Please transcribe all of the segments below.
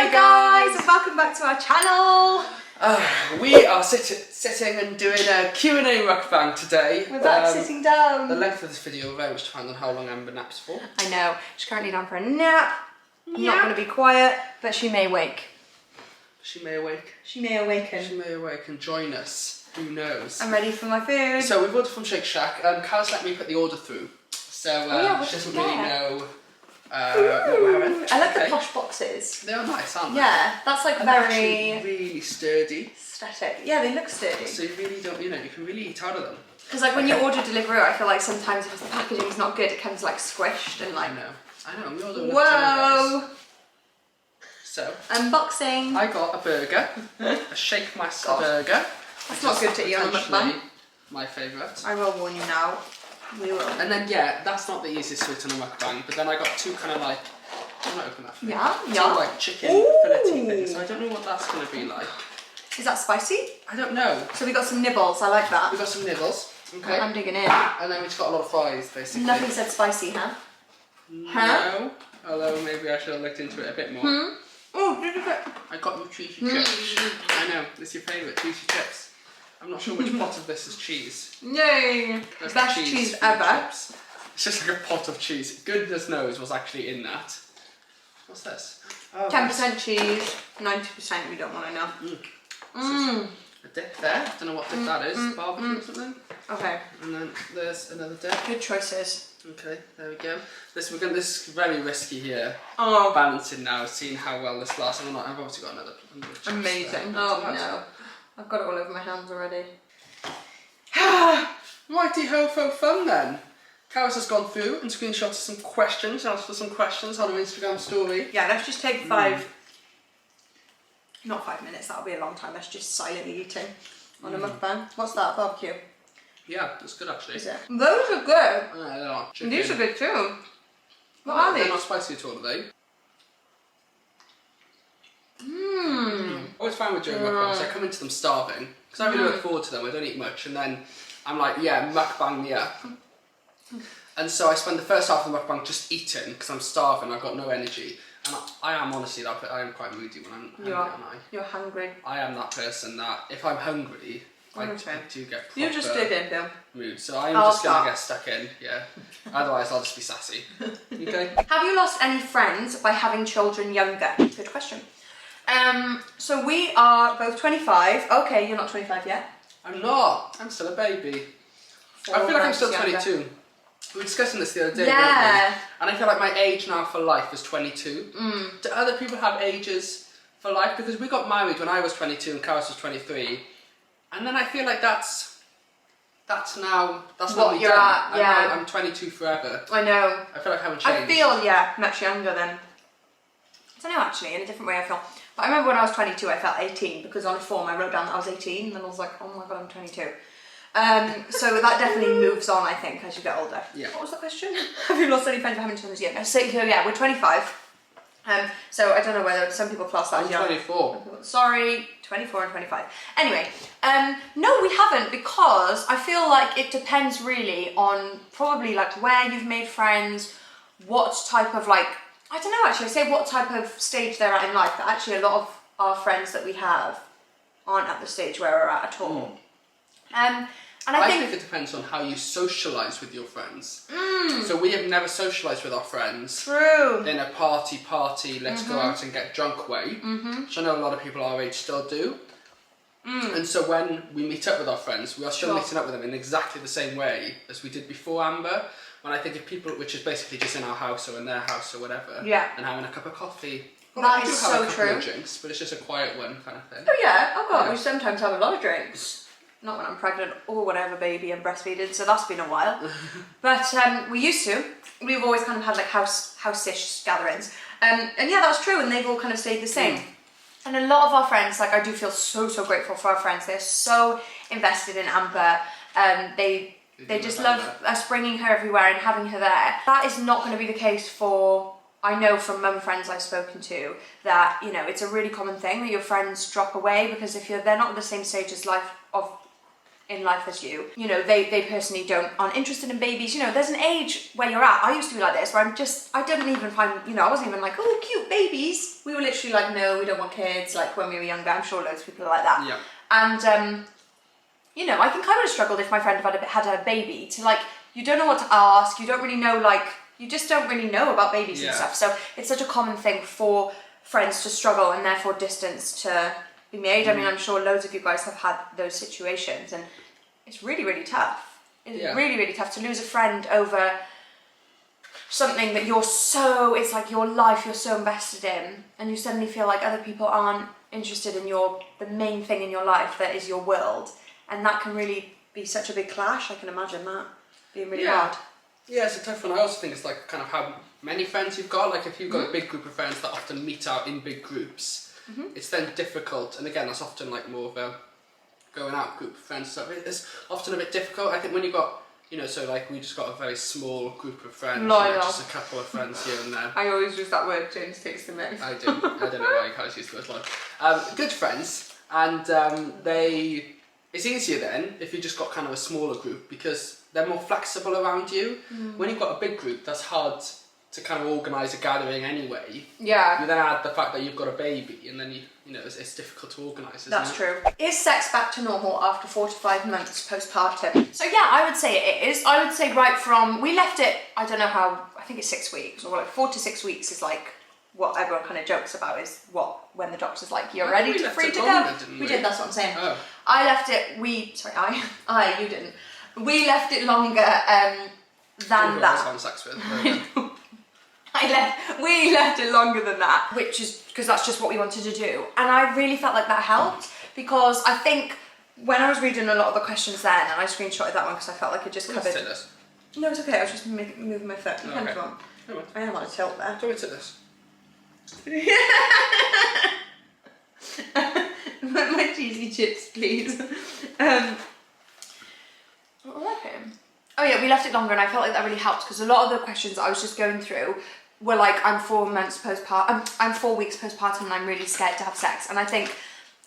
Hey guys, and welcome back to our channel. We are sitting and doing a Q&A mukbang today. We're back sitting down. The length of this video will very much depend on how long Amber naps for. I know, she's currently down for a nap. I'm not going to be quiet, but she may wake. She may awake. She may awaken. She may awake and join us. Who knows? I'm ready for my food. So we've ordered from Shake Shack. Carys let me put the order through. So she doesn't really know what we're having. I like the posh boxes. They are nice, aren't they? Yeah, that's like and very... really sturdy. aesthetic. Yeah, they look sturdy. So you really don't, you can really eat out of them. Because like when you order Deliveroo, I feel like sometimes if the packaging is not good, it comes like squished and like... I know, we all do. Whoa! So, unboxing. I got a burger, a Shake Master burger. That's not good to eat on a mukbang. My favourite. I will warn you now. We will. And then yeah, that's not the easiest to eat on a mukbang, but then I got two kind of like, I'm not open that for two like chicken fillet things, so I don't know what that's going to be like. Is that spicy? I don't know. So we got some nibbles, I like that. We got some nibbles, okay. I'm digging in. And then we just got a lot of fries, basically. Nothing said spicy, huh? No, although maybe I should have looked into it a bit more. Oh, did you get... I got you cheesy chips. I know, it's your favourite, cheesy chips. I'm not sure which pot of this is cheese. Yay! That's best cheese ever. Chips. It's just like a pot of cheese. Goodness knows what's actually in that. What's this? 10% cheese, 90% we don't want to know. A dip there. Don't know what dip that is. Barbecue or something. Okay. And then there's another dip. Good choices. Okay, there we go. This is very risky here. Oh. Balancing now, seeing how well this lasts. I've obviously got another chips amazing. There. Oh no. I've got it all over my hands already. Righty ho fo fun then. Carys has gone through and screenshotted some questions, asked for some questions on her Instagram story. Yeah, let's just take not 5 minutes, that'll be a long time. Let's just silently eating on a mukbang. What's that, barbecue? Yeah, that's good actually. Is it? Those are good. They are. Chicken. These are good too. What are these? They're not spicy at all, are they? I always find with doing mukbangs, I come into them starving because I really look forward to them. I don't eat much, and then I'm like, yeah, mukbang me up. And so I spend the first half of the mukbang just eating because I'm starving. I've got no energy, and I am honestly that. I am quite moody when I'm hungry. Aren't I? You're hungry. I am that person that if I'm hungry, I do get proper you just dig in, Bill. Mood. So I'm just gonna get stuck in. Yeah. Otherwise, I'll just be sassy. Okay. Have you lost any friends by having children younger? Good question. So we are both 25. Okay, you're not 25 yet. I'm not. I'm still a baby. I feel like I'm still 22. Younger. We were discussing this the other day, weren't we? And I feel like my age now for life is 22. Do other people have ages for life? Because we got married when I was 22 and Carys was 23. And then I feel like that's now what you're at. Yeah. I'm 22 forever. I know. I feel like I haven't changed. I feel, much younger than... I don't know actually, in a different way I feel. But I remember when I was 22 I felt 18 because on a form I wrote down that I was 18 and then I was like, oh my god, I'm 22. So that definitely moves on, I think, as you get older. Yeah. What was the question? Have you lost any friends for having children yet? So yeah, we're 25. So I don't know whether some people class that as young. 24. Sorry, 24 and 25. Anyway, no, we haven't because I feel like it depends really on probably like where you've made friends, what type of like, I don't know actually, I say what type of stage they're at in life, but actually a lot of our friends that we have aren't at the stage where we're at all. And I think it depends on how you socialise with your friends. So we have never socialised with our friends. True. In a party, let's go out and get drunk way. Which I know a lot of people our age still do. And so when we meet up with our friends, we are still meeting up with them in exactly the same way as we did before Amber. When I think of people, which is basically just in our house or in their house or whatever, and having a cup of coffee. Well, that is so true. Of drinks, but it's just a quiet one kind of thing. Oh yeah, oh god, we sometimes have a lot of drinks. Not when I'm pregnant or whatever, baby, and breastfeeding, so that's been a while. But we used to. We've always kind of had like house-ish gatherings. And yeah, that's true, and they've all kind of stayed the same. And a lot of our friends, like I do feel so grateful for our friends. They're so invested in Amber. They just love us bringing her everywhere and having her there. That is not going to be the case for, I know from mum friends I've spoken to, that, you know, it's a really common thing that your friends drop away because if they're not at the same stage as life of in life as you. You know, they personally aren't interested in babies. You know, there's an age where you're at. I used to be like this, where I didn't even find, you know, I wasn't even like, oh, cute babies. We were literally like, no, we don't want kids. Like when we were younger, I'm sure loads of people are like that. Yeah. And, you know, I think I would have struggled if my friend had a baby to like, you don't know what to ask. You don't really know, like, you just don't really know about babies and stuff. So it's such a common thing for friends to struggle and therefore distance to be made. I mean, I'm sure loads of you guys have had those situations, and it's really, really tough. It's really, really tough to lose a friend over something that it's like your life you're so invested in, and you suddenly feel like other people aren't interested in the main thing in your life that is your world, and that can really be such a big clash. I can imagine that being really hard. Yeah, it's a tough one. I also think it's like kind of how many friends you've got. Like if you've got a big group of friends that often meet out in big groups, it's then difficult. And again, that's often like more of a going out group of friends. So it's often a bit difficult. I think when you've got, you know, so like we just got a very small group of friends, just a couple of friends here and there. I always use that word. James takes the mic. I do. I don't know why you can't use the word like. Good friends, and it's easier then if you just got kind of a smaller group because they're more flexible around you. When you've got a big group, that's hard to kind of organise a gathering anyway. Yeah. You then add the fact that you've got a baby, and then you know it's difficult to organise. That's true. Is sex back to normal after 4 to 5 months postpartum? So yeah, I would say it is. I would say right from we left it. I don't know how. I think it's 6 weeks, or like 4 to 6 weeks is like what everyone kind of jokes about is when the doctor's like you're ready to free to go. We did. That's what I'm saying. Oh. I left it. You didn't. We left it longer than that. Having sex with. We left it longer than that, which is because that's just what we wanted to do. And I really felt like that helped because I think when I was reading a lot of the questions then, and I screenshotted that one because I felt like it just covered. Take this. No, it's okay. I was just moving my foot. Oh, okay. I am on a tilt there. Do it to this. My cheesy chips, please. What was I saying? Oh yeah, we left it longer, and I felt like that really helped because a lot of the questions I was just going through were like, I'm 4 months postpartum, I'm 4 weeks postpartum, and I'm really scared to have sex. And I think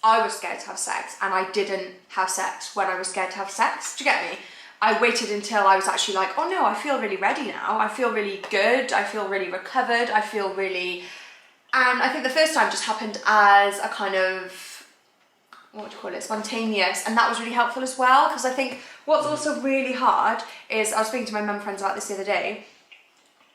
I was scared to have sex, and I didn't have sex when I was scared to have sex. Do you get me? I waited until I was actually like, oh no, I feel really ready now. I feel really good. I feel really recovered. I feel really... And I think the first time just happened as a kind of, what would you call it, spontaneous, and that was really helpful as well, because I think what's also really hard is, I was speaking to my mum friends about this the other day,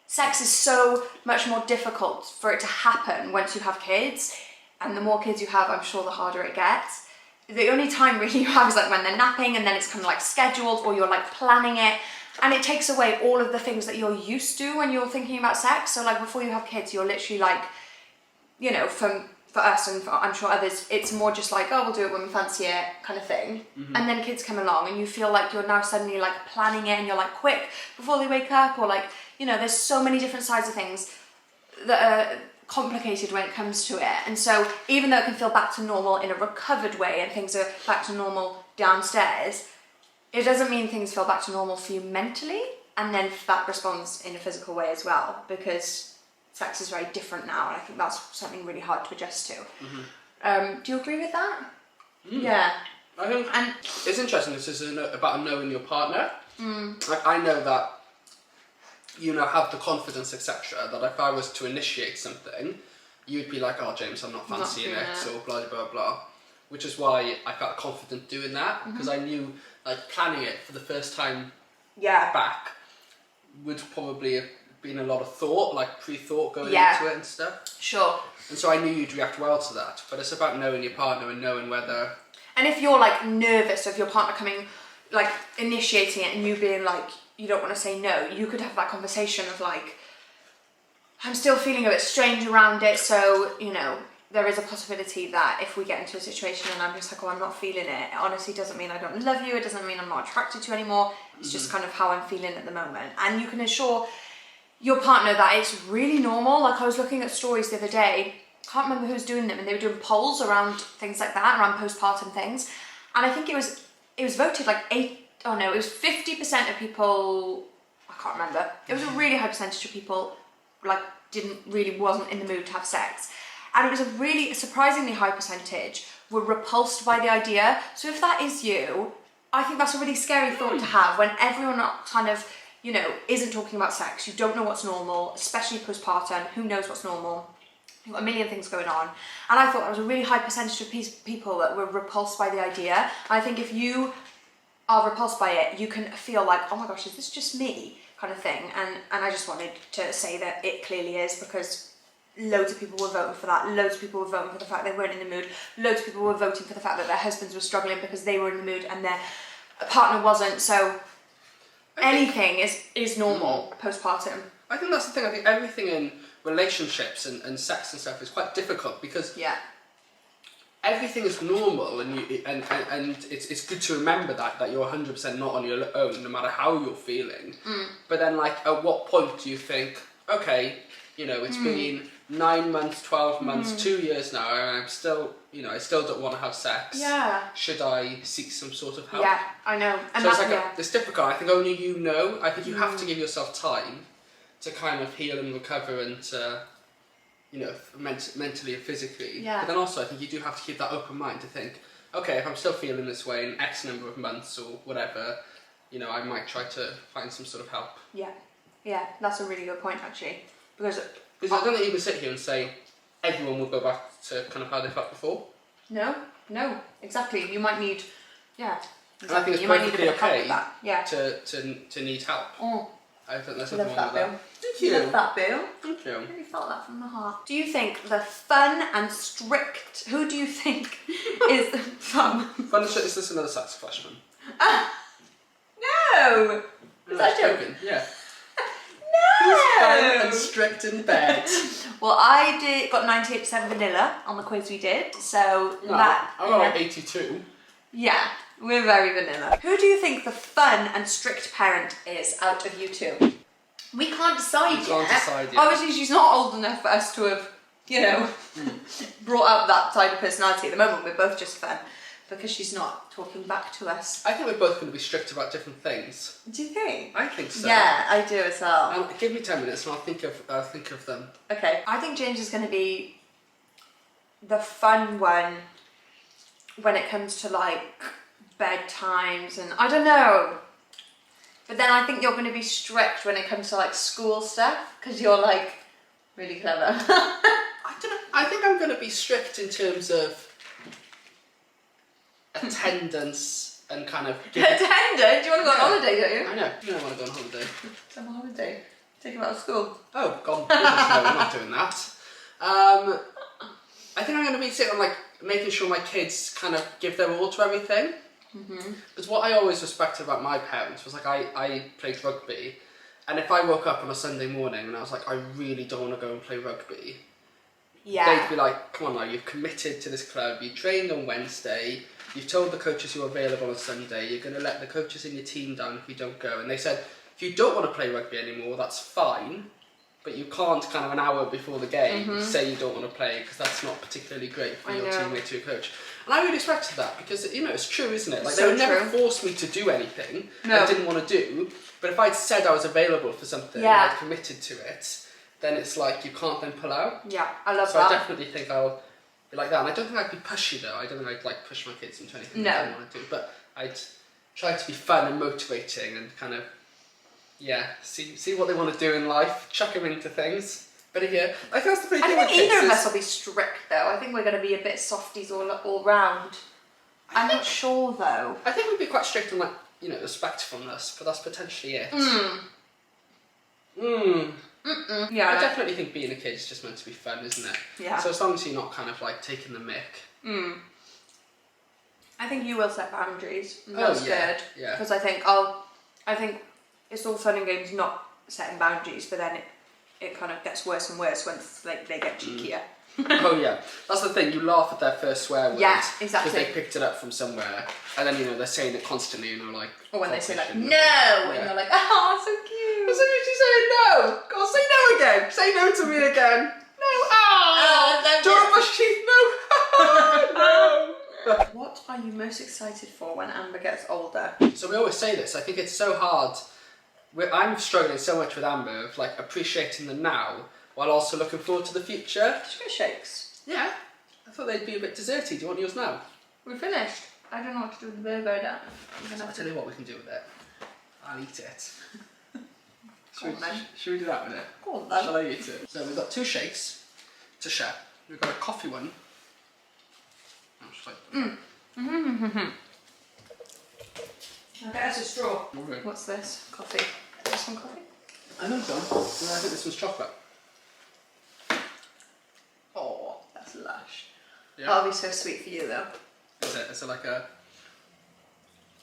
sex is so much more difficult for it to happen once you have kids, and the more kids you have, I'm sure the harder it gets. The only time really you have is like when they're napping, and then it's kind of like scheduled, or you're like planning it, and it takes away all of the things that you're used to when you're thinking about sex. So like before you have kids, you're literally like, you know, for us and for, I'm sure others, it's more just like, oh, we'll do it when we fancy it kind of thing. And then kids come along and you feel like you're now suddenly like planning it, and you're like quick before they wake up, or like, you know, there's so many different sides of things that are complicated when it comes to it. And so even though it can feel back to normal in a recovered way and things are back to normal downstairs, it doesn't mean things feel back to normal for you mentally, and then that responds in a physical way as well, because sex is very different now, and I think that's something really hard to adjust to. Do you agree with that? Yeah. I think and it's interesting, this is about knowing your partner. Like I know that you now have the confidence, etc., that if I was to initiate something, you'd be like, oh James, I'm not fancying it, or blah blah blah. Which is why I felt confident doing that, because I knew like planning it for the first time back would probably have been a lot of thought, like pre-thought going into it and stuff. Sure. And so I knew you'd react well to that. But it's about knowing your partner and knowing whether... And if you're like nervous of your partner coming, like initiating it, and you being like, you don't want to say no, you could have that conversation of like, I'm still feeling a bit strange around it, so, you know, there is a possibility that if we get into a situation and I'm just like, oh, I'm not feeling it honestly doesn't mean I don't love you, it doesn't mean I'm not attracted to you anymore, it's just kind of how I'm feeling at the moment. And you can assure your partner that it's really normal. Like I was looking at stories the other day, can't remember who was doing them, and they were doing polls around things like that, around postpartum things, and I think it was voted like 50% of people, I can't remember, it was a really high percentage of people like wasn't in the mood to have sex, and it was a really surprisingly high percentage were repulsed by the idea. So if that is you, I think that's a really scary thought to have when everyone kind of, you know, isn't talking about sex. You don't know what's normal, especially postpartum. Who knows what's normal? You've got a million things going on. And I thought there was a really high percentage of people that were repulsed by the idea. I think if you are repulsed by it, you can feel like, oh my gosh, is this just me? Kind of thing. And I just wanted to say that it clearly is, because loads of people were voting for that. Loads of people were voting for the fact they weren't in the mood. Loads of people were voting for the fact that their husbands were struggling because they were in the mood and their partner wasn't. So anything is normal postpartum. I think that's the thing. I think everything in relationships and sex and stuff is quite difficult, because everything is normal, and it's good to remember that you're 100% not on your own, no matter how you're feeling. But then, like, at what point do you think, okay, you know, it's been 9 months, 12 months, 2 years now, and I'm still, you know, I still don't want to have sex. Yeah. Should I seek some sort of help? Yeah, I know. And so it's like it's difficult. I think only you know. I think you have to give yourself time to kind of heal and recover, and to, you know, mentally and physically. Yeah. But then also, I think you do have to keep that open mind to think, okay, if I'm still feeling this way in X number of months or whatever, you know, I might try to find some sort of help. Yeah, yeah, that's a really good point, actually. Because I don't even sit here and say everyone will go back to kind of how they felt before. No, exactly. You might need, exactly. And I think it's you might need a bit okay of help with that. to need help. I think that's Love that, Bill. Thank you. Love that, Bill. Thank you. I really felt that from the heart. Do you think the fun and strict? Who do you think is the fun? Fun and strict. Is this another sex question? No. Was that a joke? Joking. Yeah. No. Who's fun and strict in bed? Well, I got 98% vanilla on the quiz we did, so No, that. I got like 82. Yeah, we're very vanilla. Who do you think the fun and strict parent is out of you two? We can't decide yet. Obviously, she's not old enough for us to have, you know, brought out that side of personality. At the moment, we're both just fun because she's not talking back to us. I think we're both going to be strict about different things. Do you think? I think so. Yeah, I do as well. Give me 10 minutes and I'll think of them. Okay, I think James is going to be the fun one when it comes to like bedtimes and I don't know. But then I think you're going to be strict when it comes to like school stuff because you're like really clever. I don't know. I think I'm going to be strict in terms of attendance and kind of... Attendance? You want to go on holiday, don't you? I know. You don't want to go on holiday. Go on holiday. Take him out of school. Oh, God. No, we're not doing that. I think I'm going to be sitting on like making sure my kids kind of give their all to everything. Because what I always respected about my parents was like I played rugby, and if I woke up on a Sunday morning and I was like I really don't want to go and play rugby, they'd be like, come on now, you've committed to this club, you trained on Wednesday, you've told the coaches you're available on Sunday, you're going to let the coaches in your team down if you don't go. And they said, if you don't want to play rugby anymore, that's fine, but you can't kind of an hour before the game say you don't want to play, because that's not particularly great for your teammates or your coach. And I really respected that because, you know, it's true, isn't it? Like, they would never force me to do anything I didn't want to do, but if I'd said I was available for something and I'd committed to it, then it's like you can't then pull out. Yeah, I love that. So I definitely think I'll be like that. And I don't think I'd be pushy though. I don't think I'd like push my kids into anything they don't want to do. But I'd try to be fun and motivating and kind of, see what they want to do in life, chuck them into things. But yeah, I think that's the pretty thing. I don't think either of us will be strict though. I think we're going to be a bit softies all round. I'm not sure though. I think we'd be quite strict on like, you know, respectfulness, but that's potentially it. Yeah, I definitely think being a kid is just meant to be fun, isn't it? Yeah. So as long as you're not kind of like taking the mick. I think you will set boundaries. That's good. Yeah. Because I think it's all fun and games not setting boundaries, but then it kind of gets worse and worse once like they get cheekier. Oh yeah, that's the thing. You laugh at their first swear word. Yeah, exactly. Because they picked it up from somewhere, and then you know they're saying it constantly, and you're like. Or when they say like no, and you're like, oh, so cute. As soon as you say no, go on, say no again. Say no to me again. No. Oh, do you want to brush your teeth? No. No. What are you most excited for when Amber gets older? So we always say this. I think it's so hard. I'm struggling so much with Amber of like appreciating the now while also looking forward to the future. Did you get shakes? Yeah. I thought they'd be a bit desserty. Do you want yours now? We're finished. I don't know what to do with the burger. I don't. I'll tell you what we can do with it. I'll eat it. Should we do that with it? Go on then. Shall I eat it? So we've got 2 shakes to share. We've got a coffee one. I'll just like I'll get us a straw. Okay. What's this? Coffee. Is this one coffee? I know so. I think this one's chocolate. Oh, that's lush. Yeah. That'll be so sweet for you though. Is it? Is it like a...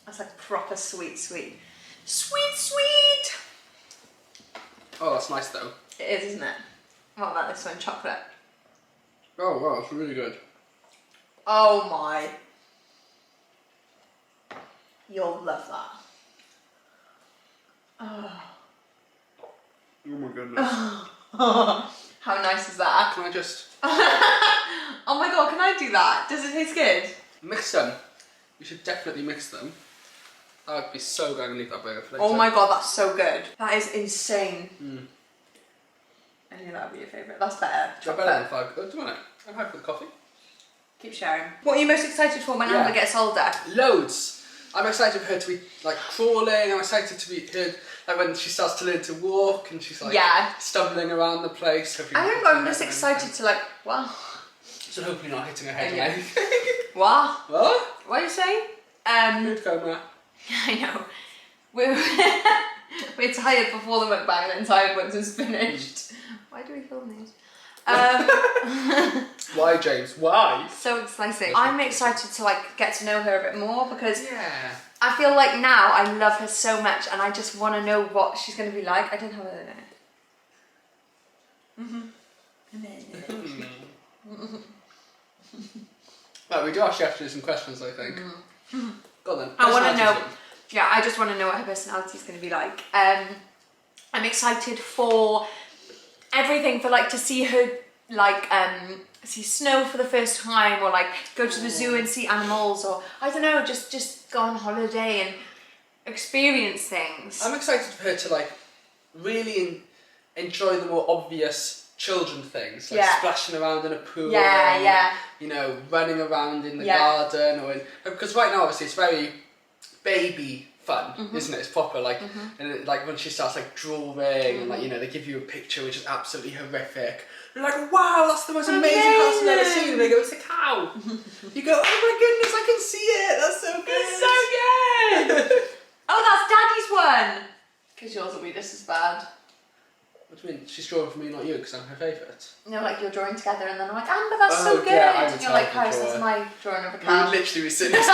That's like proper sweet. Sweet, sweet! Oh, that's nice though. It is, isn't it? What about this one? Chocolate. Oh wow, it's really good. Oh my. You'll love that. Oh. Oh my goodness. How nice is that? Can I just... Oh my god, can I do that? Does it taste good? Mix them. You should definitely mix them. That would be so good. I'm gonna leave that burger for later. Oh my god, that's so good. That is insane. Mm. I knew that would be your favourite. That's better. Is that better than 5? Oh, do you want it? I'm happy with the coffee. Keep sharing. What are you most excited for when Amber gets older? Loads. I'm excited for her to be like crawling. I'm excited to be her like when she starts to learn to walk and she's like stumbling around the place. I think I'm just excited to like, wow. So hopefully not hitting her head or anything. What? What? What are you saying? Food coma. I know. We're tired before the mukbang and then tired once it's finished. Why do we film these? Why, James? Why? So exciting. I'm excited to like get to know her a bit more because I feel like now I love her so much and I just want to know what she's going to be like. I don't have her in it. Right, we do actually have to do some questions, I think. Go on then. I want to know. Yeah, I just want to know what her personality is going to be like. I'm excited for everything, for like to see her like see snow for the first time, or like go to the zoo and see animals, or I don't know, just go on holiday and experience things. I'm excited for her to like really enjoy the more obvious children things, like splashing around in a pool, you know, running around in the garden, or because right now obviously it's very baby fun, isn't it? It's proper like, and like when she starts like drawing and like, you know, they give you a picture which is absolutely horrific. You're like, wow, that's the most amazing house I've ever seen. And they go, it's a cow. You go, oh my goodness, I can see it. That's so good. It's so good. Oh, that's Daddy's one. Because yours will be just as bad. What do you mean? She's drawing for me, not you, because I'm her favourite. No, like you're drawing together and then I'm like, Amber, that's so good. Yeah, and you're like, Carys, that's my drawing of a cow. You would literally be sitting next to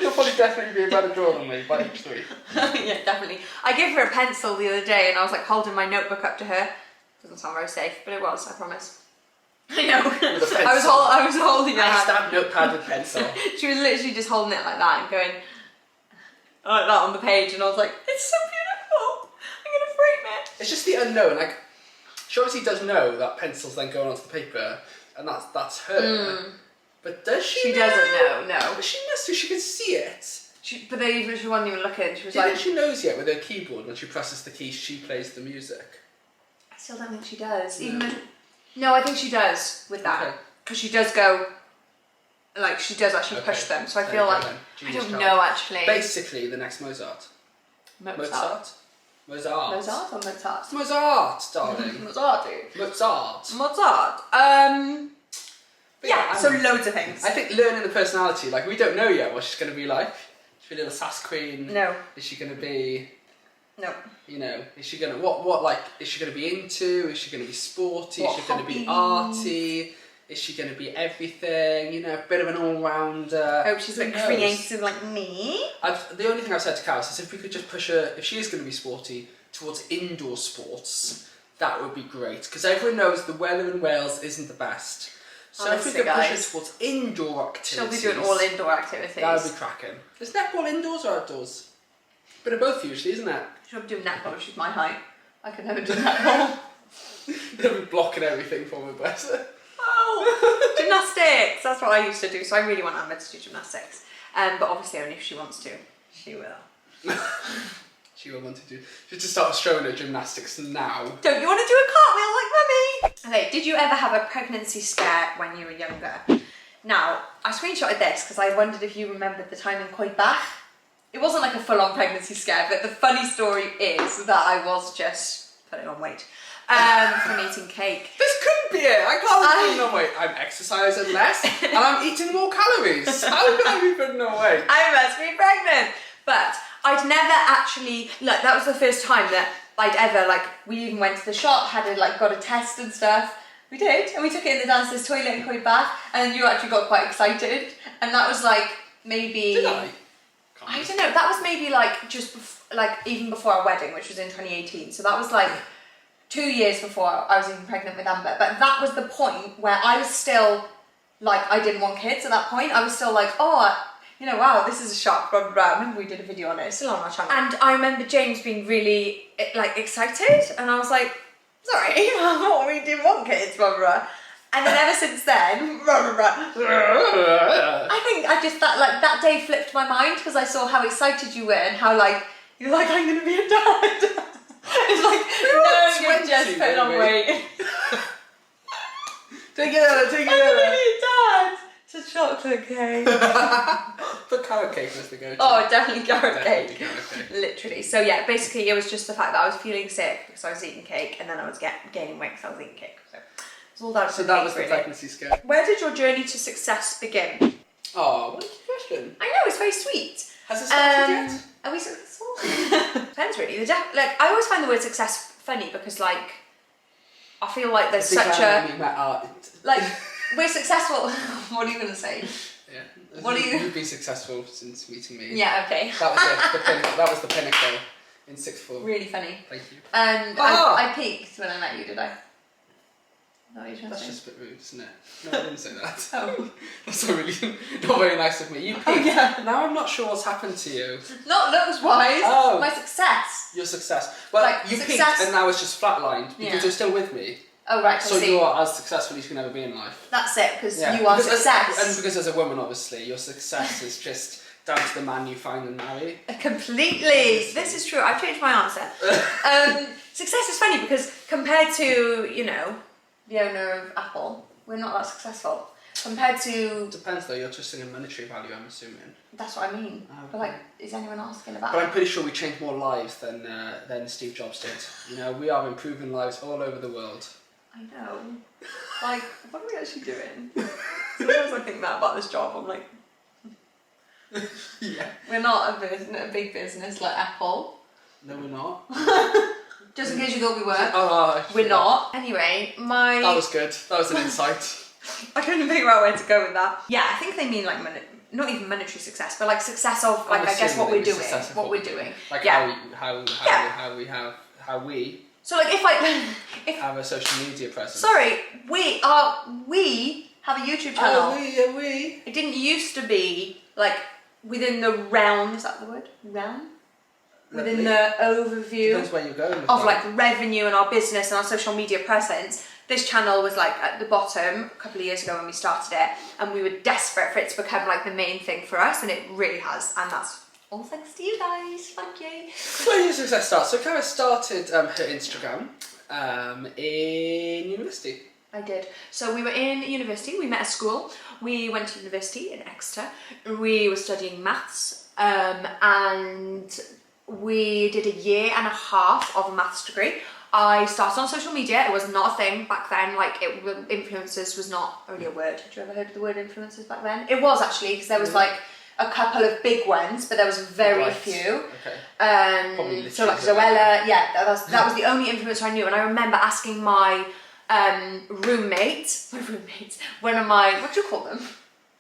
You'll probably definitely be a better drawer than me by each 3. Yeah, definitely. I gave her a pencil the other day and I was like holding my notebook up to her. Doesn't sound very safe, but it was, I promise. I know. With a pencil. I was holding it. I stabbed notepad with pencil. She was literally just holding it like that and going like that on the page, and I was like, it's so beautiful. I'm gonna frame it. It's just the unknown. Like, she obviously does know that pencils then go onto the paper, and that's her. But does she? She doesn't know. No. But she must do. She can see it. She wasn't even looking. She was Do you like, think she knows yet with her keyboard when she presses the keys, she plays the music? I still don't think she does. No, I think she does with that, because she does go. Like she does actually push them. So I feel like I don't know actually. Basically, the next Mozart. Mozart. Mozart, Mozart or Mozart? Mozart, darling. Mozart. Mozart. Mozart. Yeah, so loads of things. I think learning the personality, like we don't know yet what she's going to be like. Is she a little sass queen? No. Is she going to be... No. You know, is she going to... What like, is she going to be into? Is she going to be sporty? Is she going to be arty? Is she going to be everything? You know, a bit of an all-rounder. Oh, she's like creative like me. The only thing I've said to Carys is if we could just push her, if she is going to be sporty, towards indoor sports, that would be great. Because everyone knows the weather in Wales isn't the best. So honestly, if we could push her towards indoor activities... She'll be doing all indoor activities. That would be cracking. Is netball indoors or outdoors? Bit of both usually, isn't it? She'll be doing netball if she's my height. I could never do netball. They'll be blocking everything for me, bless her. Oh, gymnastics! That's what I used to do, so I really want Amber to do gymnastics. But obviously only if she wants to. She will. She will want to do... Just to start showing her gymnastics now. Don't you want to do a cartwheel like Mummy? Okay, did you ever have a pregnancy scare when you were younger? Now, I screenshotted this because I wondered if you remembered the time in Quebec. It wasn't like a full-on pregnancy scare, but the funny story is that I was just putting on weight from eating cake. This couldn't be it. I can't be putting on weight. I'm exercising less and I'm eating more calories. How can I be putting on weight? I must be pregnant. But I'd never actually, like, that was the first time that I'd ever, like, we even went to the shop, had a, like, got a test and stuff. We did, and we took it in the downstairs toilet and Quebec, and then you actually got quite excited. And that was like maybe. Did I? I don't know. That was maybe like even before our wedding, which was in 2018. So that was like 2 years before I was even pregnant with Amber. But that was the point where I was still like, I didn't want kids at that point. I was still like, oh, you know, wow, this is a shock. Blah, blah, blah. I remember we did a video on it. It's still on our channel. And I remember James being really like excited, and I was like, sorry, we didn't want kids, blah, blah, blah. And then ever since then, blah, blah, blah. I think I just, that day flipped my mind because I saw how excited you were and how like, you're like, I'm going to be a dad. It's like, no, you're just putting on weight. Take it out, take it out. I'm going to be a dad. It's a chocolate cake. But carrot cake was the go-to. Oh, definitely carrot cake. Carrot cake. Literally. So yeah, basically it was just the fact that I was feeling sick because I was eating cake, and then I was gaining weight because I was eating cake. So it was all down to So the that cake, was the really. pregnancy scare. Where did your journey to success begin? Oh, what a good question. I know, it's very sweet. Has it started yet? Are we successful? Depends really. Like, I always find the word success funny because like, I feel like there's such a... Like, we're successful. What are you going to say? Yeah. What are you... You've been successful since meeting me. Yeah, okay. That was it. That was the pinnacle in sixth form. Really funny. Thank you. And I peaked when I met you, did I? That's just a bit rude, isn't it? No, I didn't say that. Oh. That's not really not very nice of me. You peaked. Oh, yeah. Now I'm not sure what's happened to you. Not looks-wise. Oh. My success. Your success. Well, Like, you success- peaked and now it's just flatlined because Yeah. you're still with me. Oh, right, So I see. you are as successful as you can ever be in life. That's it, because Yeah. you are Because success. and because as a woman, obviously, your success is just down to the man you find and marry. Completely. This is true. I've changed my answer. Success is funny because compared to, you know, the owner of Apple, we're not that successful. Compared to... Depends though, you're trusting in monetary value, I'm assuming. That's what I mean. Okay. But like, is anyone asking about But I'm pretty sure we changed more lives than Steve Jobs did. You know, we are improving lives all over the world. I know. Like, what are we actually doing? Sometimes I think that about this job. I'm like, Yeah. we're not a big business like Apple. No, we're not. Just in case you thought we were. Oh, We're not. Anyway, That was good. That was an insight. I couldn't figure out where to go with that. Yeah, I think they mean like not even monetary success, but like success of like, I guess what we're doing. What we're doing. Like Yeah. how we So like if have a social media presence. sorry, we have a YouTube channel. We. It didn't used to be like within the realm, is that the word? Realm? Within the overview Depends where you're going with of that. like revenue and our business and our social media presence. This channel was like at the bottom a couple of years ago when we started it, and we were desperate for it to become like the main thing for us, and it really has, and that's all thanks to you guys. Thank you. Where did your success start? So Carys started her Instagram in university. I did. So we were in university, we met at school, we went to university in Exeter, we were studying maths, and we did a year and a half of a maths degree. I started on social media. It was not a thing back then. Like, influencers was not really a word. Had you ever heard of the word influencers back then? It was actually, because there was like a couple of big ones, but there was very few. Okay. So like Zoella, yeah, that was the only influencer I knew. And I remember asking my roommate, one of my, what do you call them?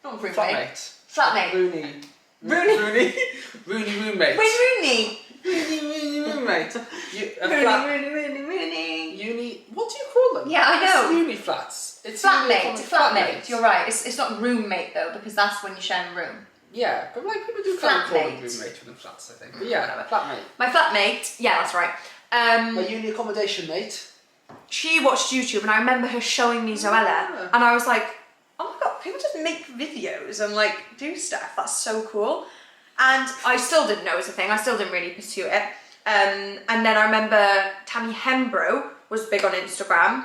Not roommate. Flatmate. Rooney roommate. Rooney. Rooney roommate. Rooney. Uni. What do you call them? Yeah, I know. It's uni flats. It's Flatmate. You're right. It's not roommate though, because that's when you share a room. Yeah, but like people do kind of call them Flatmate. roommate within flats, I think. But yeah, flatmate. My flatmate, yeah, that's right. My uni accommodation mate. She watched YouTube, and I remember her showing me Zoella, and I was like, oh my god, people just make videos and like do stuff. That's so cool. And I still didn't know it was a thing. I still didn't really pursue it. And then I remember Tammy Hembro was big on Instagram.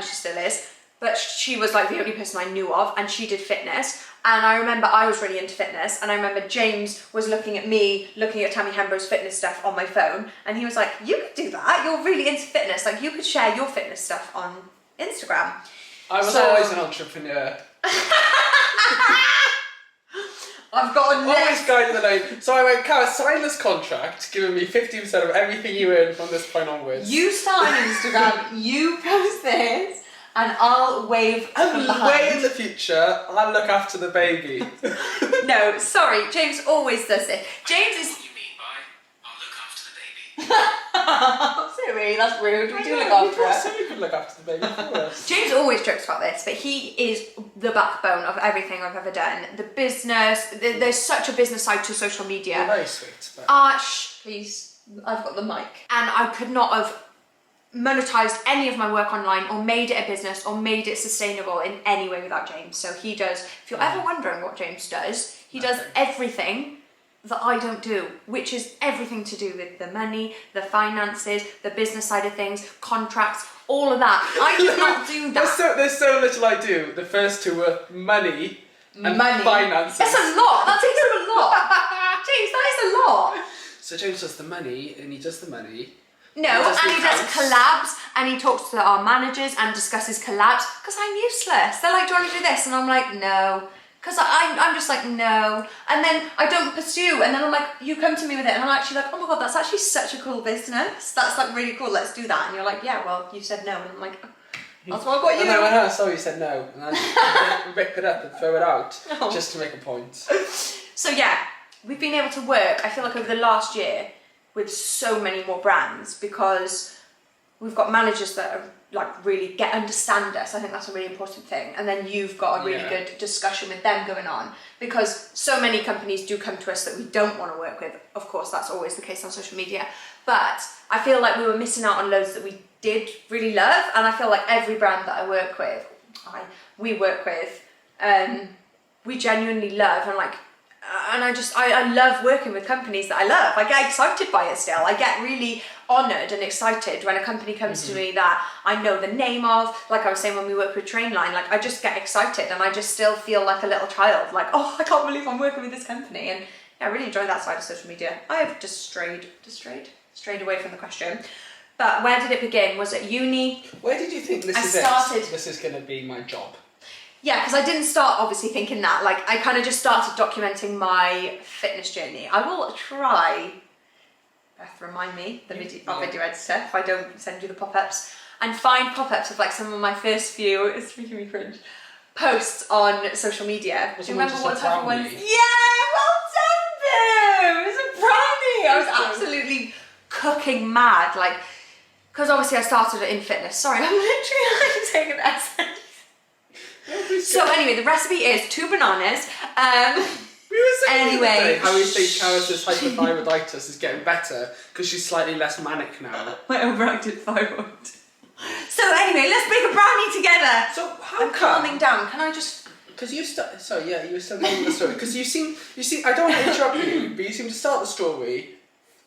She still is. but she was like the only person I knew of, and she did fitness. And I remember I was really into fitness, and I remember James was looking at me, looking at Tammy Hembro's fitness stuff on my phone, and he was like, you could do that, you're really into fitness, like you could share your fitness stuff on Instagram. I was always an entrepreneur. I've got a always guiding the lane. So I went, Carys, sign this contract, giving me 50% of everything you earn from this point onwards. You start on Instagram, you post this, and I'll wave from behind. Way in the future, I'll look after the baby. No, sorry, James always does it. James is... What do you mean by, I'll look after the baby? Sorry, that's rude. We do look after her. So you could look after the baby for us. James always jokes about this, but he is the backbone of everything I've ever done. The business, there's such a business side to social media. You're very sweet. But... Shh, please. I've got the mic. And I could not have monetized any of my work online or made it a business or made it sustainable in any way without James. So he does, if you're ever wondering what James does, he does everything that I don't do, which is everything to do with the money, the finances, the business side of things, contracts, all of that. I do not do that. There's so little I do. The first two were money and finances. That's a lot. That takes up a lot. James, that is a lot. So James does the money, and he does the money. No, and he does collabs, and he talks to our managers and discusses collabs, because I'm useless. They're like, do you want to do this? And I'm like, no. Because I'm just like, no. And then I don't pursue, and then I'm like, you come to me with it, and I'm actually like, oh my God, that's actually such a cool business. That's like really cool, let's do that. And you're like, yeah, well, you said no. And I'm like, that's why I got you. And then when I saw you said no, and I rip it up and throw it out, just to make a point. So yeah, we've been able to work, I feel like over the last year, with so many more brands, because we've got managers that are like really understand us. I think that's a really important thing. And then you've got a really good discussion with them going on, because so many companies do come to us that we don't want to work with. Of course, that's always the case on social media, but I feel like we were missing out on loads that we did really love. And I feel like every brand that I work with, we work with, we genuinely love, and like, and I love working with companies that I love. I get excited by it still. I get really honoured and excited when a company comes to me that I know the name of. Like I was saying when we work with Trainline, like I just get excited and I just still feel like a little child. Like, oh, I can't believe I'm working with this company. And yeah, I really enjoy that side of social media. I have just strayed away from the question. But where did it begin? Was it uni? Where did you think this is going to be my job? Yeah, because I didn't start obviously thinking that. Like I kind of just started documenting my fitness journey. I will try, Beth, remind me, the video editor, if I don't send you the pop-ups, and find pop-ups of like some of my first few, it's making me cringe, posts on social media. Do you remember what type of ones? Yeah, well done, Boo! It was a brownie! I was absolutely cooking mad, like, because obviously I started in fitness. Sorry, I'm literally like taking an essay. So anyway, the recipe is 2 bananas. We were saying the other day how we think Carys' hypothyroiditis is getting better because she's slightly less manic now. My overactive thyroid. So anyway, let's make a brownie together. So how I'm calming down. Can I just? Because you start. Sorry, yeah, you were still telling the story. Because you seem. I don't want to interrupt you, but you seem to start the story,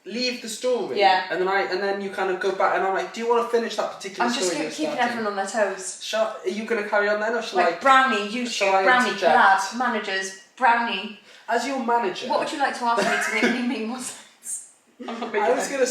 leave the story, and then you kind of go back, and I'm like, do you want to finish that particular story? I'm just keeping everyone on their toes. Are you going to carry on then, or shall like brownie, YouTube, brownie, collab, managers, brownie. As your manager, what would you like to ask me to make me make more sense? I was going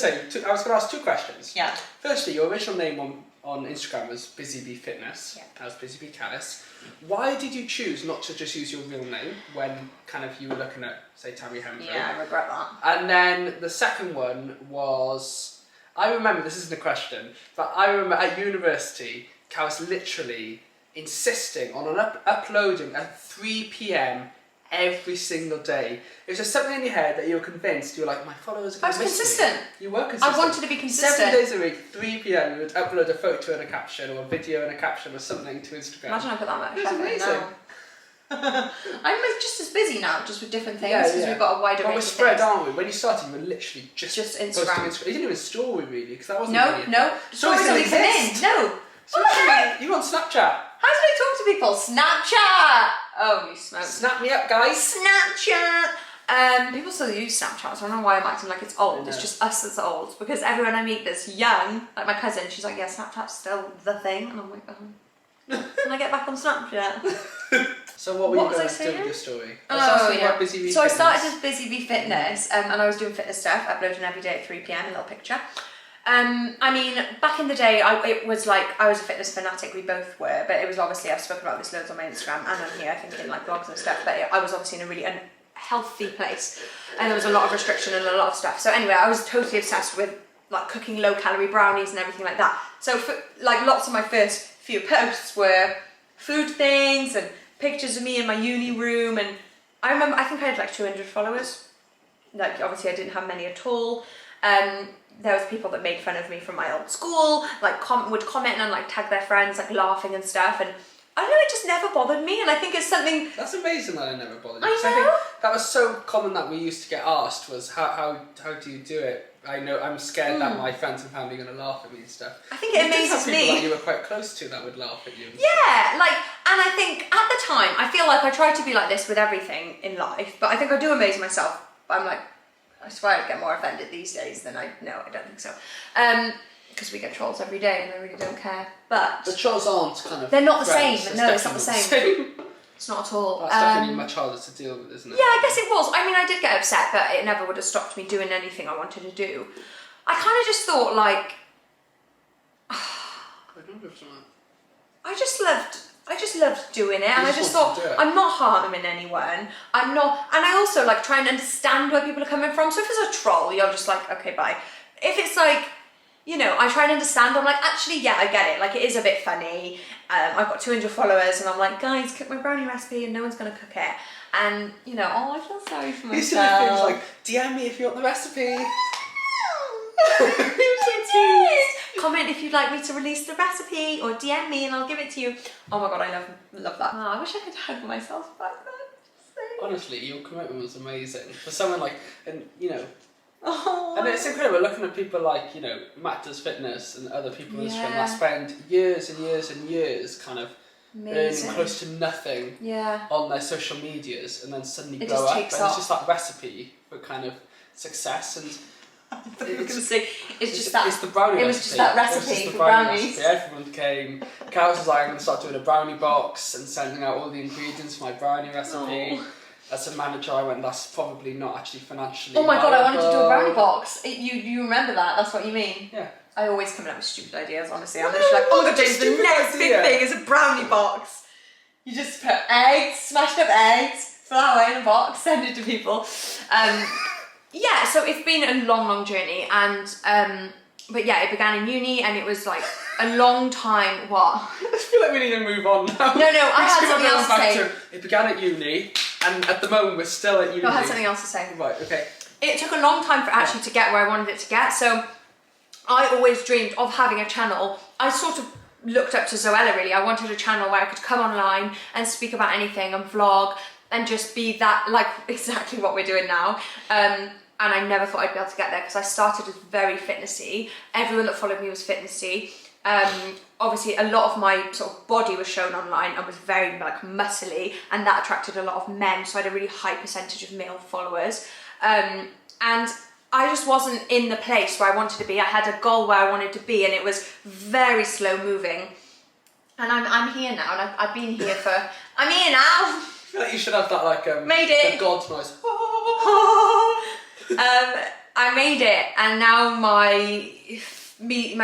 to ask 2 questions. Yeah. Firstly, your original name on Instagram was Busy Bee Fitness. Yeah. That was Busy Bee Carys. Why did you choose not to just use your real name when kind of you were looking at, say, Tammy Hembrow? Yeah, I regret that. And then the second one was, I remember, this isn't a question, but I remember at university, Carys literally insisting on uploading at 3 p.m. every single day. It was just something in your head that you were convinced, you were like, my followers are going to miss consistent. me. You were consistent. I wanted to be consistent. 7 days a week, 3 p.m, you would upload a photo and a caption, or a video and a caption, or something to Instagram. Imagine I put that much. It was amazing. I'm just as busy now, just with different things, because we've got a wider range of things. We're spread, aren't we? When you started, you were literally just Instagram. You didn't even story, really, because that wasn't No. Stories only come in. No. What the heck? You on Snapchat. How do I talk to people? Snapchat! Oh, you smoke. Snap me up, guys. Snapchat! People still use Snapchat, so I don't know why I'm acting like it's old. It's just us that's old. Because everyone I meet that's young, like my cousin, she's like, yeah, Snapchat's still the thing. And I'm like, oh. when I get back on Snapchat. So what were you going to do with your story? So I started as Busy Bee Fitness, and I was doing fitness stuff, uploading every day at 3 PM, a little picture. I mean, back in the day, it was like, I was a fitness fanatic, we both were, but it was obviously, I've spoken about this loads on my Instagram and on here, I think in like blogs and stuff, but I was obviously in a really unhealthy place, and there was a lot of restriction and a lot of stuff. So anyway, I was totally obsessed with like cooking low calorie brownies and everything like that. So for, like lots of my first few posts were food things and pictures of me in my uni room, and I remember, I think I had like 200 followers. Like obviously I didn't have many at all. There was people that made fun of me from my old school, like would comment and like tag their friends, like laughing and stuff, and I don't know, it just never bothered me, and I think it's something... That's amazing that it never bothered you. I know. I think that was so common that we used to get asked was, how do you do it? I know, I'm scared that my friends and family are going to laugh at me and stuff. I think it amazes me. People that you were quite close to that would laugh at you. Yeah, like, and I think at the time, I feel like I try to be like this with everything in life, but I think I do amaze myself. But I'm like, I swear I'd get more offended these days than I don't think so. Because we get trolls every day and I really don't care. But the trolls aren't kind of... They're not the friends. same. No, it's not the same. It's not at all. That's definitely much harder to deal with, isn't it? Yeah, I guess it was. I mean, I did get upset, but it never would have stopped me doing anything I wanted to do. I kind of just thought, like... I just loved doing it, and I just thought, I'm not harming anyone. I'm not... And I also, like, try and understand where people are coming from. So if it's a troll, you're just like, okay, bye. If it's like... You know, I try and understand. I'm like, actually, yeah, I get it. Like, it is a bit funny. I've got 200 followers, and I'm like, guys, cook my brownie recipe, and no one's gonna cook it. And you know, oh, I feel sorry for myself. These silly things like, DM me if you want the recipe. Comment if you'd like me to release the recipe, or DM me, and I'll give it to you. Oh my god, I love that. Oh, I wish I could hug myself back then. Honestly, your commitment was amazing for someone like, and you know. Oh. And it's incredible looking at people like, you know, Matt Does Fitness and other people on Instagram that spend years and years and years kind of earning close to nothing on their social medias, and then suddenly blow up. And it's just that recipe for kind of success. And it's just that. It's the brownie recipe. It was just that recipe for brownies. Everyone came. Carys was like, I'm going to start doing a brownie box and sending out all the ingredients for my brownie recipe. Oh. As a manager, I went, that's probably not actually financially Oh my god, I wanted to do a brownie box. You remember that? That's what you mean? Yeah. I always come up with stupid ideas, honestly. I'm just like, oh my god, James, the next big thing is a brownie box. You just put eggs, smashed up eggs, flour in a box, send it to people. Yeah, so it's been a long, long journey, and but yeah, it began in uni, and it was like a long time. What? I just feel like we need to move on now. No, I had something else to say. It began at uni, and at the moment we're still at uni. No, I had something else to say. Right, okay. It took a long time for actually to get where I wanted it to get, so I always dreamed of having a channel. I sort of looked up to Zoella, really. I wanted a channel where I could come online and speak about anything and vlog and just be that, like exactly what we're doing now. And I never thought I'd be able to get there because I started as very fitnessy. Everyone that followed me was fitnessy. Obviously a lot of my sort of body was shown online and was very like muscly, and that attracted a lot of men, so I had a really high percentage of male followers. And I just wasn't in the place where I wanted to be. I had a goal where I wanted to be, and it was very slow moving. And I'm here now, and I've been here for, I'm here now. I feel like you should have that like made it. The God's noise. I made it, and now my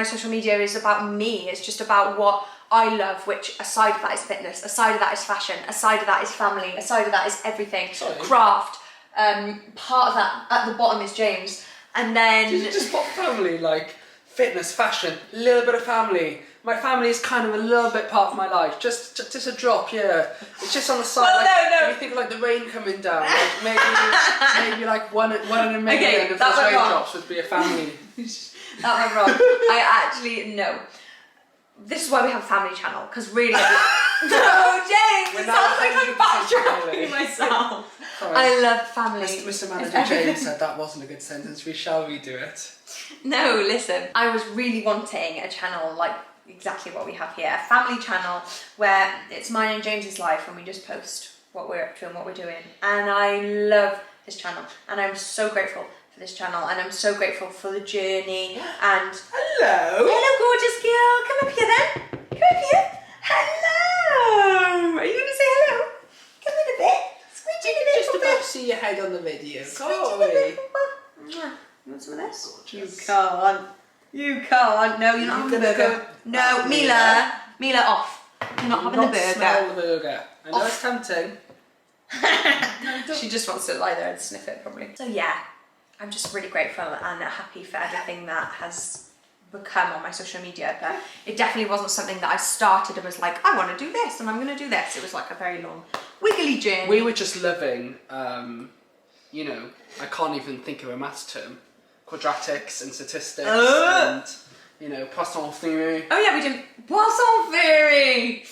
social media is about me. It's just about what I love, which a side of that is fitness, a side of that is fashion, a side of that is family, a side of that is everything. Craft. Part of that at the bottom is James, and then did you just put family, like fitness, fashion, a little bit of family? My family is kind of a little bit part of my life, just a drop, yeah. It's just on the side. Well, like, no. You think of like the rain coming down, like maybe like one in a million of those raindrops would be a family. That went wrong. I actually no. This is why we have a family channel, because really, no, James, it sounds like I'm backtracking myself. Sorry. I love family. Mr. Manager James said that wasn't a good sentence. Shall we do it? No, listen. I was really wanting a channel like exactly what we have here, a family channel where it's mine and James's life, and we just post what we're up to and what we're doing. And I love this channel, and I'm so grateful for this channel, and I'm so grateful for the journey. And hello, gorgeous girl. Come up here then. Come up here. Hello. see your head on the video. Corey. You want some of this? Gorgeous. You can't. No, you're not having the burger. No, Mila, off. You're not having the burger. Smell the burger. I know it's tempting. She just wants to lie there and sniff it, probably. So yeah, I'm just really grateful and happy for everything that has become on my social media. But it definitely wasn't something that I started and was like, I want to do this and I'm going to do this. It was like a very long, wiggly journey. We were just loving, you know, I can't even think of a maths term. Quadratics and statistics and, you know, Poisson theory. Oh yeah, we did Poisson theory.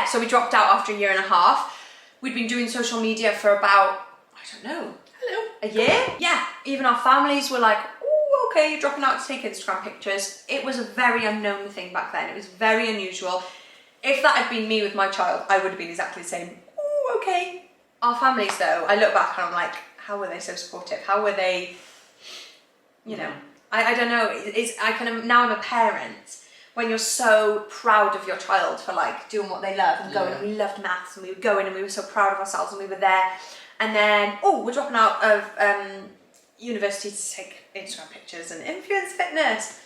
So we dropped out after a year and a half. We'd been doing social media for about, I don't know, a year? Yeah. Even our families were like, oh, okay, you're dropping out to take Instagram pictures. It was a very unknown thing back then. It was very unusual. If that had been me with my child, I would have been exactly the same. Oh, okay. Our families though, I look back and I'm like, how were they so supportive? How were they, you know, I don't know. Now I'm a parent. When you're so proud of your child for like doing what they love and going, and we loved maths and we would go in and we were so proud of ourselves and we were there. And then, we're dropping out of university to take Instagram pictures and influence fitness.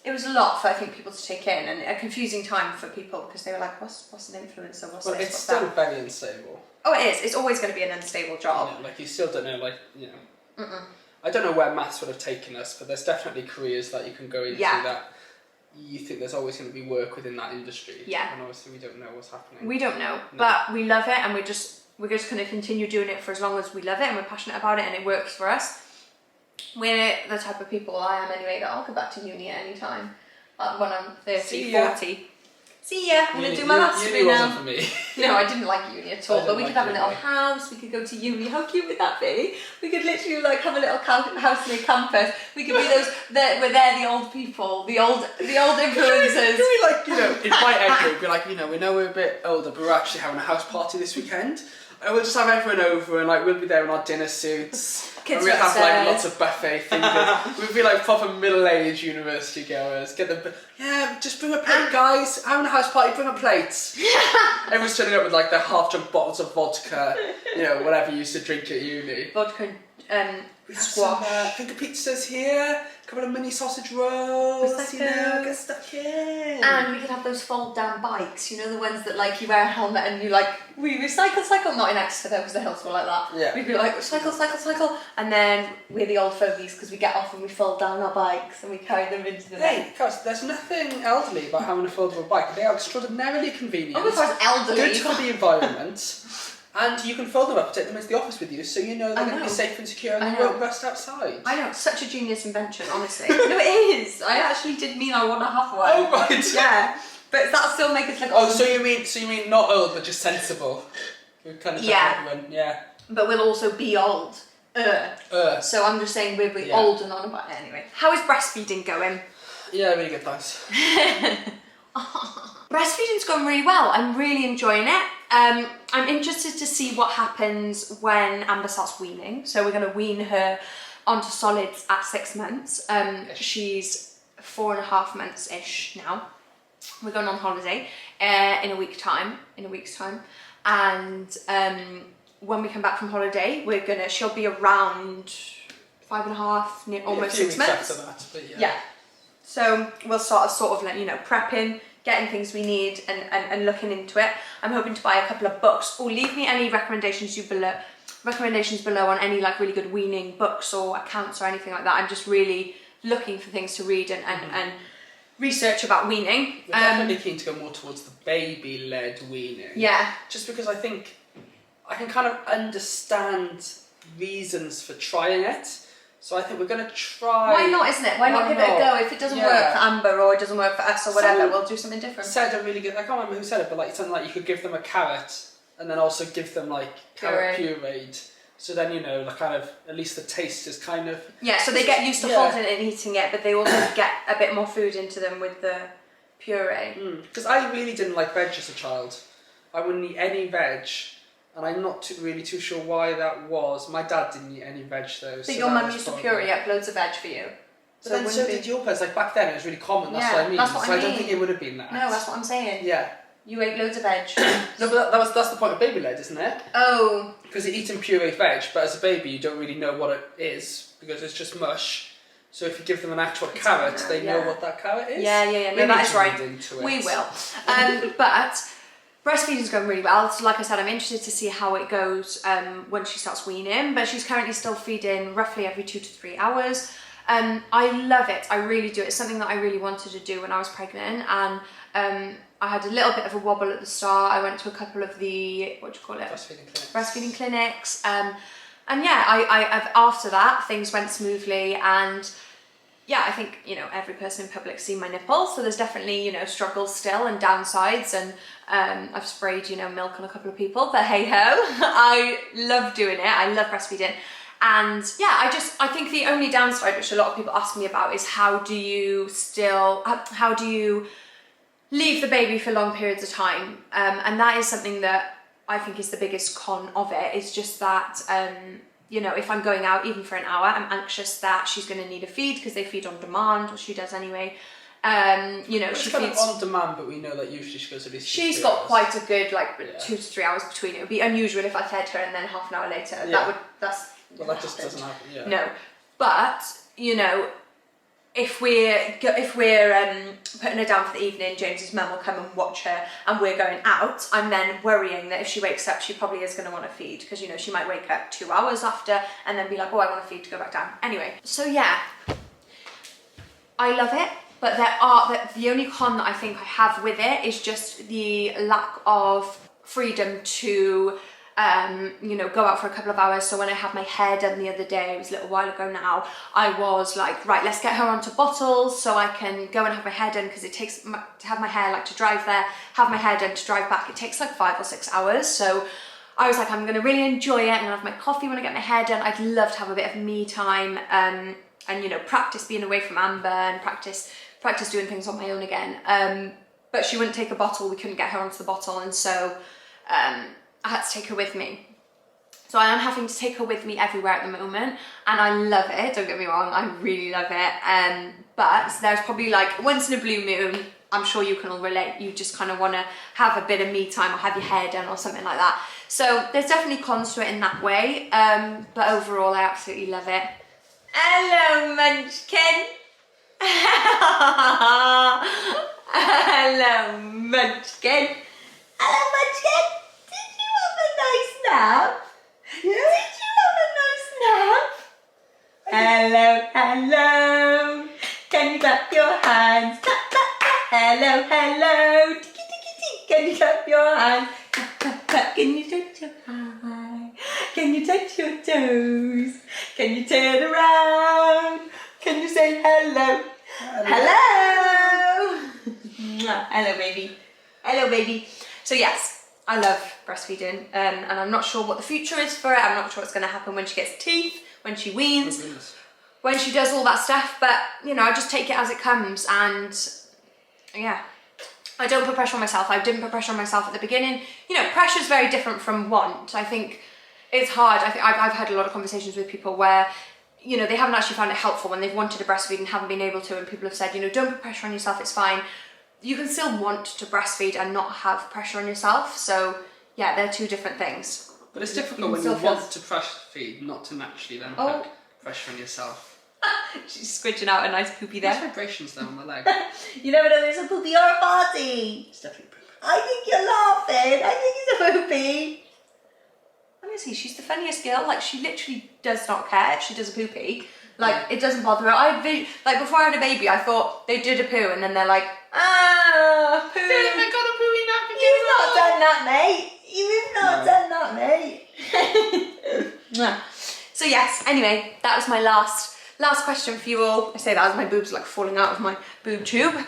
It was a lot for, I think, people to take in and a confusing time for people because they were like, what's an influencer? What's this? It's still very unstable. Oh, it is. It's always going to be an unstable job. Yeah, like you still don't know, like, you know. I don't know where maths would have taken us, but there's definitely careers that you can go into that you think there's always going to be work within that industry. Yeah. And obviously we don't know what's happening. We don't know, but we love it and we're just going to continue doing it for as long as we love it and we're passionate about it and it works for us. We're the type of people, I am anyway, that I'll go back to uni at any time. When I'm 30, 40. See ya, I'm going to do my last degree now. Wasn't for me. No, I didn't like uni at all, but we could have a little house, we could go to uni. How cute would that be? We could literally like have a little house near campus. We could be we're the old people, the old influencers. Can we like, you know, invite everyone, be like, you know, we know we're a bit older, but we're actually having a house party this weekend. And we'll just have everyone over and like we'll be there in our dinner suits. Kids and we'll have like lots of buffet things. We'll be like proper middle-aged university goers. Just bring a plate, guys. Having a house party, bring a plate. Everyone's turning up with like their half-drunk bottles of vodka, you know, whatever you used to drink at uni. Vodka, squash. Finger pizzas here, a couple of mini sausage rolls, you know, get stuck in. And we could have those fold-down bikes, you know, the ones that like you wear a helmet and you like, we cycle, not in Exeter though, because the hills were like that. Yeah. We'd be like, cycle, and then we're the old fogies because we get off and we fold down our bikes and we carry them into the night. Hey, Carys, there's nothing elderly about having a foldable bike. They are extraordinarily convenient. Oh, as far as elderly. Good for the environment. And you can fold them up, take them into the office with you, so you know they're going to be safe and secure and they won't rust outside. I know, it's such a genius invention, honestly. No, it is. I actually did mean I want to have one. Oh, right. Yeah, but that'll still make us look. Oh, so you mean not old, but just sensible. We kind of everyone, But we'll also be old. So I'm just saying we'll be old and not about it anyway. How is breastfeeding going? Yeah, really good, thanks. Breastfeeding's gone really well. I'm really enjoying it. I'm interested to see what happens when Amber starts weaning. So we're going to wean her onto solids at 6 months. She's 4.5 months-ish now. We're going on holiday in a week's time. And when we come back from holiday, she'll be around 5.5, almost 6 months. After that, but yeah. So we'll start sort of like, you know, prepping, getting things we need and looking into it. I'm hoping to buy a couple of books, or leave me any recommendations below on any like really good weaning books or accounts or anything like that. I'm just really looking for things to read and research about weaning. We're definitely keen to go more towards the baby-led weaning. Yeah. Just because I think I can kind of understand reasons for trying it. So I think we're going to try... Why not, isn't it? Why not give it a go? If it doesn't work for Amber or it doesn't work for us or whatever, we'll do something different. Said a really good... I can't remember who said it, but like something like you could give them a carrot and then also give them like carrot pureed. So then, you know, like kind of, at least the taste is kind of... Yeah, so they get used to holding it and eating it, but they also get a bit more food into them with the puree. Because I really didn't like veg as a child. I wouldn't eat any veg. And I'm not really too sure why that was. My dad didn't eat any veg though. But your mum used to puree up loads of veg for you. But then so did your parents. Like back then it was really common, that's what I mean. That's what I don't think it would have been that. No, that's what I'm saying. Yeah. You ate loads of veg. No, but that's the point of baby led, isn't it? Oh. Because you're eating pureed veg, but as a baby you don't really know what it is because it's just mush. So if you give them an actual carrot, they know what that carrot is. Yeah. No, that is right. We will. But breastfeeding's going really well. So like I said, I'm interested to see how it goes when she starts weaning. But she's currently still feeding roughly every 2 to 3 hours. I love it. I really do. It's something that I really wanted to do when I was pregnant, and I had a little bit of a wobble at the start. I went to a couple of the breastfeeding clinics. And yeah, I've after that things went smoothly, and yeah, I think, you know, every person in public's seen my nipples, so there's definitely, you know, struggles still and downsides, and I've sprayed, you know, milk on a couple of people, but hey ho, I love doing it. I love breastfeeding. And yeah, I think the only downside, which a lot of people ask me about, is how do you leave the baby for long periods of time? And that is something that I think is the biggest con of it. Is just that, you know, if I'm going out even for an hour, I'm anxious that she's going to need a feed, because they feed on demand, or she does anyway. You know, she feeds on demand, but we know that usually she goes at least. She's got quite a good 2 to 3 hours between. It would be unusual if I fed her and then half an hour later. Yeah. That just doesn't happen. Yeah. No, but you know, if we're putting her down for the evening, James's mum will come and watch her, and we're going out. I'm then worrying that if she wakes up, she probably is going to want to feed, because you know she might wake up 2 hours after and then be like, oh, I want to feed to go back down. Anyway, so yeah, I love it. But the only con that I think I have with it is just the lack of freedom to, you know, go out for a couple of hours. So when I had my hair done the other day, it was a little while ago now, I was like, right, let's get her onto bottles so I can go and have my hair done, because it takes, to have my hair, like to drive there, have my hair done to drive back, it takes like 5 or 6 hours. So I was like, I'm going to really enjoy it, and have my coffee when I get my hair done. I'd love to have a bit of me time, and, you know, practice being away from Amber, and practice doing things on my own again. But she wouldn't take a bottle, we couldn't get her onto the bottle, and so I had to take her with me. So I am having to take her with me everywhere at the moment, and I love it, don't get me wrong, I really love it. But there's probably like once in a blue moon, I'm sure you can all relate, you just kind of want to have a bit of me time or have your hair done or something like that. So there's definitely cons to it in that way, but overall I absolutely love it. Hello, Munchkin. Hello, Munchkin. Hello, Munchkin. Did you have a nice nap? Yeah. Did you have a nice nap? Hello, hello. Can you clap your hands? Clap, clap, clap. Hello, hello. Tiki, tiki, tiki. Can you clap your hands? Clap, clap, clap. Can you touch your eye? Can you touch your toes? Can you turn around? Can you say hello? Hello. Hello, baby. Hello, baby. So yes, I love breastfeeding, and I'm not sure what the future is for it. I'm not sure what's going to happen when she gets teeth, when she weans, when she does all that stuff. But you know, I just take it as it comes, and yeah, I don't put pressure on myself. I didn't put pressure on myself at the beginning. You know, pressure is very different from want. I think it's hard. I think I've had a lot of conversations with people where, you know, they haven't actually found it helpful when they've wanted to breastfeed and haven't been able to, and people have said, you know, don't put pressure on yourself, it's fine. You can still want to breastfeed and not have pressure on yourself. So yeah, they're two different things. But it's difficult when you want to breastfeed, not to naturally then put pressure on yourself. She's squidging out a nice poopy there. There's vibrations there on my leg. You never know, there's a poopy or a farty. It's definitely poop. I think you're laughing. I think it's a poopy. Honestly, she's the funniest girl. Like, she literally does not care if she does a poopy. Like, it doesn't bother her. Like, before I had a baby, I thought they did a poo, and then they're like, ah, poo. Dave, I got a pooey napkin. You've not done that, mate. You've not done that, mate. So yes, anyway, that was my last question for you all. I say that as my boobs are like falling out of my boob tube.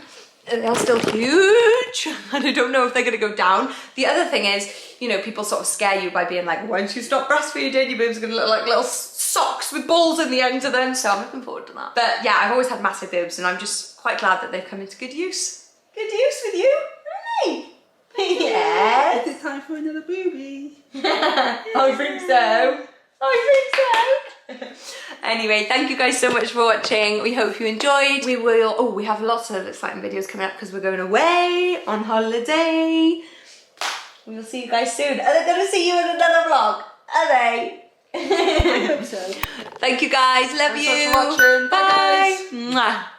They're still huge, and I don't know if they're going to go down. The other thing is, you know, people sort of scare you by being like, once you stop breastfeeding, your boobs are going to look like little socks with balls in the end of them, so I'm looking forward to that. But yeah, I've always had massive boobs, and I'm just quite glad that they've come into good use. Good use with you, haven't they? Yes. It's time for another boobie. I think so. I think so. Anyway, thank you guys so much for watching. We hope you enjoyed. We have lots of exciting videos coming up because we're going away on holiday. We will see you guys soon. Are they going to see you in another vlog? Are they? I hope so. Thank you guys. Love you. Thanks so much for watching. Bye. Bye guys. Mwah.